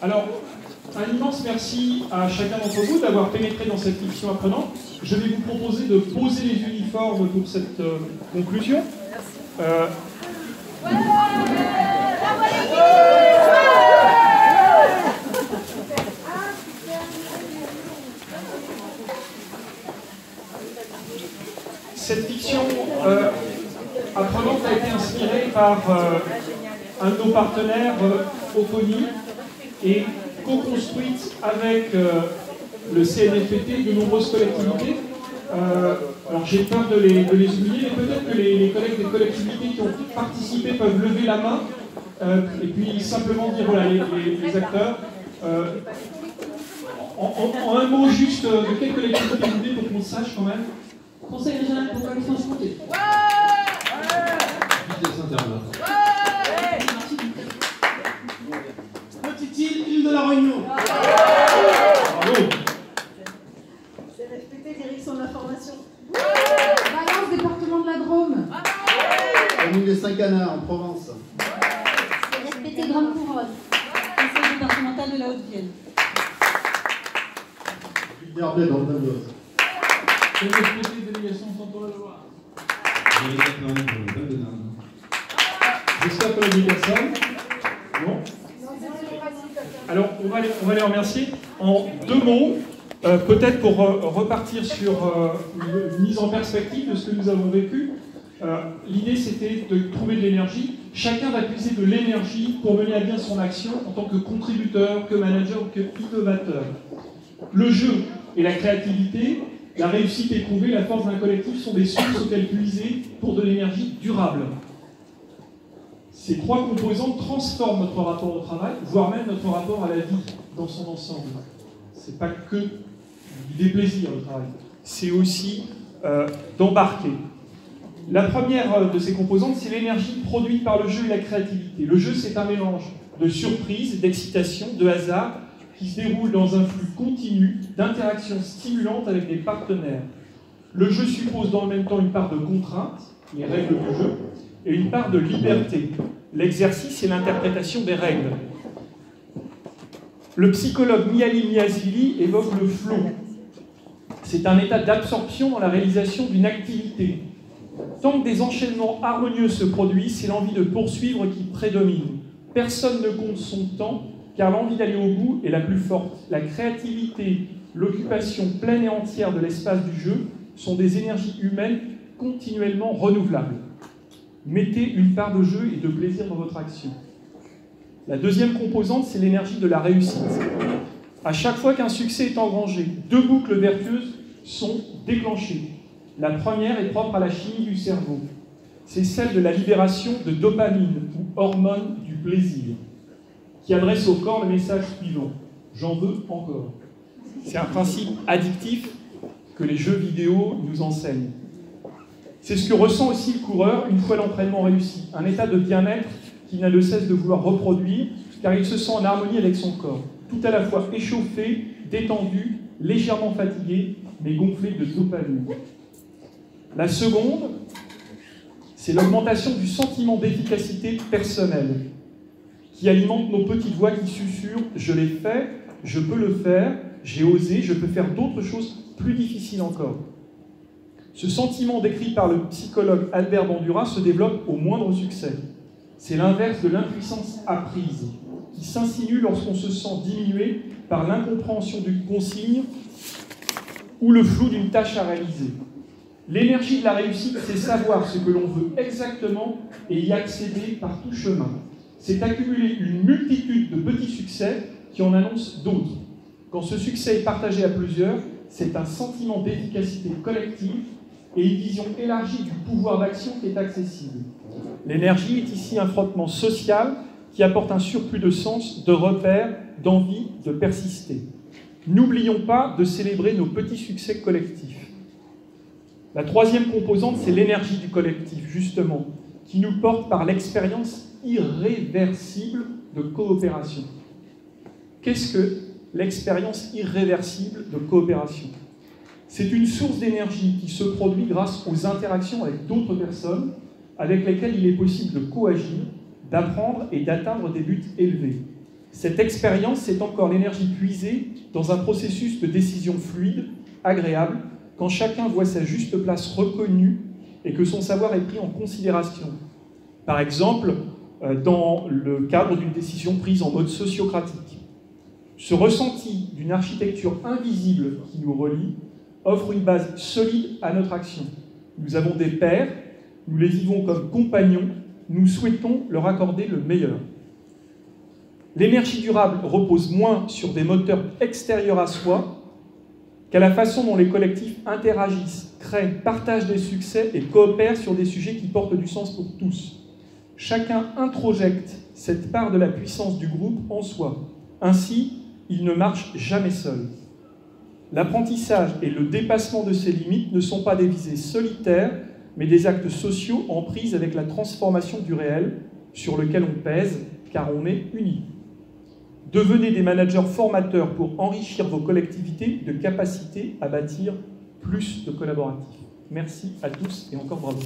Alors, un immense merci à chacun d'entre vous d'avoir pénétré dans cette fiction apprenante. Je vais vous proposer de poser les uniformes pour cette conclusion. Cette fiction apprenante a été inspirée par un de nos partenaires, Oconi, et co-construite avec le CNFPT de nombreuses collectivités. Alors j'ai peur de les oublier, mais peut-être que les collègues des collectivités qui ont participé peuvent lever la main et puis simplement dire voilà les acteurs. En un mot juste, de quelle collectivité vous venez pour qu'on sache quand même? Conseil régional pour la Franche-Comté. Petite île de la Réunion. Bravo. CNFPT, direction de l'information. Valence, département de la Drôme. Commune des Saint-Canards, en Provence. CNFPT, Grande Couronne. Conseil départemental de la Haute-Vienne. Villiers dans le Val-d'Oise. CNFPT, délégation Centre-Loire. J'espère que la personne. Non. Alors, on va les remercier. En deux mots, peut-être pour repartir sur une mise en perspective de ce que nous avons vécu. L'idée, c'était de trouver de l'énergie. Chacun va puiser de l'énergie pour mener à bien son action en tant que contributeur, que manager ou que innovateur. Le jeu et la créativité, la réussite éprouvée, la force d'un collectif sont des sources auxquelles puiser pour de l'énergie durable. Ces trois composantes transforment notre rapport au travail, voire même notre rapport à la vie dans son ensemble. C'est pas que du déplaisir le travail, c'est aussi d'embarquer. La première de ces composantes, c'est l'énergie produite par le jeu et la créativité. Le jeu, c'est un mélange de surprise, d'excitation, de hasard, qui se déroule dans un flux continu d'interactions stimulantes avec des partenaires. Le jeu suppose dans le même temps une part de contrainte, les règles du jeu, et une part de liberté, l'exercice et l'interprétation des règles. Le psychologue Mihaly Csikszentmihalyi évoque le flow. C'est un état d'absorption dans la réalisation d'une activité. Tant que des enchaînements harmonieux se produisent, c'est l'envie de poursuivre qui prédomine. Personne ne compte son temps, car l'envie d'aller au bout est la plus forte. La créativité, l'occupation pleine et entière de l'espace du jeu sont des énergies humaines continuellement renouvelables. Mettez une part de jeu et de plaisir dans votre action. La deuxième composante, c'est l'énergie de la réussite. À chaque fois qu'un succès est engrangé, deux boucles vertueuses sont déclenchées. La première est propre à la chimie du cerveau. C'est celle de la libération de dopamine, ou hormone du plaisir, qui adresse au corps le message suivant: j'en veux encore. C'est un principe addictif que les jeux vidéo nous enseignent. C'est ce que ressent aussi le coureur une fois l'entraînement réussi, un état de bien-être qu'il n'a de cesse de vouloir reproduire, car il se sent en harmonie avec son corps, tout à la fois échauffé, détendu, légèrement fatigué, mais gonflé de dopamine. La seconde, c'est l'augmentation du sentiment d'efficacité personnelle, qui alimente nos petites voix qui susurrent « je l'ai fait, je peux le faire, j'ai osé, je peux faire d'autres choses plus difficiles encore ». Ce sentiment décrit par le psychologue Albert Bandura se développe au moindre succès. C'est l'inverse de l'impuissance apprise, qui s'insinue lorsqu'on se sent diminué par l'incompréhension d'une consigne ou le flou d'une tâche à réaliser. L'énergie de la réussite, c'est savoir ce que l'on veut exactement et y accéder par tout chemin. C'est accumuler une multitude de petits succès qui en annoncent d'autres. Quand ce succès est partagé à plusieurs, c'est un sentiment d'efficacité collective et une vision élargie du pouvoir d'action qui est accessible. L'énergie est ici un frottement social qui apporte un surplus de sens, de repères, d'envie de persister. N'oublions pas de célébrer nos petits succès collectifs. La troisième composante, c'est l'énergie du collectif, justement, qui nous porte par l'expérience irréversible de coopération. Qu'est-ce que l'expérience irréversible de coopération? C'est une source d'énergie qui se produit grâce aux interactions avec d'autres personnes avec lesquelles il est possible de coagir, d'apprendre et d'atteindre des buts élevés. Cette expérience, c'est encore l'énergie puisée dans un processus de décision fluide, agréable, quand chacun voit sa juste place reconnue et que son savoir est pris en considération. Par exemple, dans le cadre d'une décision prise en mode sociocratique. Ce ressenti d'une architecture invisible qui nous relie offre une base solide à notre action. Nous avons des pairs, nous les vivons comme compagnons, nous souhaitons leur accorder le meilleur. L'énergie durable repose moins sur des moteurs extérieurs à soi qu'à la façon dont les collectifs interagissent, créent, partagent des succès et coopèrent sur des sujets qui portent du sens pour tous. Chacun introjecte cette part de la puissance du groupe en soi. Ainsi, il ne marche jamais seul. L'apprentissage et le dépassement de ses limites ne sont pas des visées solitaires, mais des actes sociaux en prise avec la transformation du réel sur lequel on pèse, car on est unis. Devenez des managers formateurs pour enrichir vos collectivités de capacité à bâtir plus de collaboratifs. Merci à tous et encore bravo.